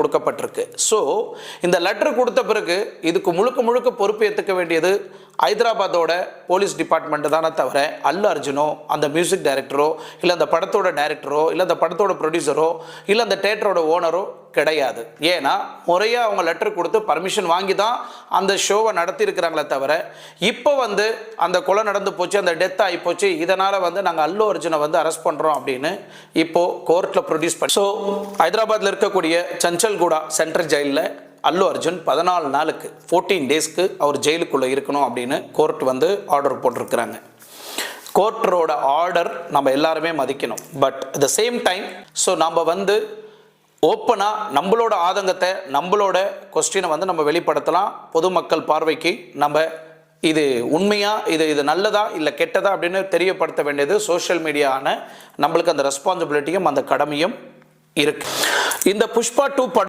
கொடுக்கப்பட்டிருக்கு. ஸோ இந்த லெட்டர் கொடுத்த பிறகு இதுக்கு முழுக்க முழுக்க பொறுப்பு ஏற்றுக்க வேண்டியது ஹைதராபாத்தோட போலீஸ் டிபார்ட்மெண்ட் தானே தவிர அல்லு அர்ஜுனோ, அந்த மியூசிக் டைரக்டரோ, இல்லை அந்த படத்தோட டைரக்டரோ, இல்லை அந்த படத்தோட ப்ரொடியூசரோ, இல்லை அந்த தேட்டரோட ஓனரோ கிடையாது. ஏன்னா முறையாக அவங்க லெட்டர் கொடுத்து பர்மிஷன் வாங்கி தான் அந்த ஷோவை நடத்தியிருக்கிறாங்களே தவிர இப்போ அந்த கொலை நடந்து போச்சு, அந்த டெத் ஆகி போச்சு, இதனால் நாங்கள் அல்லு அர்ஜுனை அரெஸ்ட் பண்ணுறோம் அப்படின்னு இப்போது கோர்ட்டில் ப்ரொடியூஸ் பண்ணி. ஸோ ஹைதராபாத்தில் இருக்கக்கூடிய சஞ்சல்கூடா சென்ட்ரல் ஜெயிலில் அல்லு அர்ஜுன் 14 நாளுக்கு 14 டேஸ்க்கு அவர் ஜெயிலுக்குள்ளே இருக்கணும் அப்படின்னு கோர்ட் ஆர்டர் போட்டிருக்கிறாங்க. கோர்ட்டரோட ஆர்டர் நம்ம எல்லாருமே மதிக்கணும். But at the same time so நம்ம ஓப்பனாக நம்மளோட ஆதங்கத்தை, நம்மளோட கொஸ்டினை நம்ம வெளிப்படுத்தலாம். பொதுமக்கள் பார்வைக்கு நம்ம இது உண்மையா, இது நல்லதா இல்லை கெட்டதா அப்படின்னு தெரியப்படுத்த வேண்டியது சோஷியல் மீடியான நம்மளுக்கு அந்த ரெஸ்பான்சிபிலிட்டியும் அந்த கடமையும் இருக்கு. இந்த புஷ்பா 2 படம்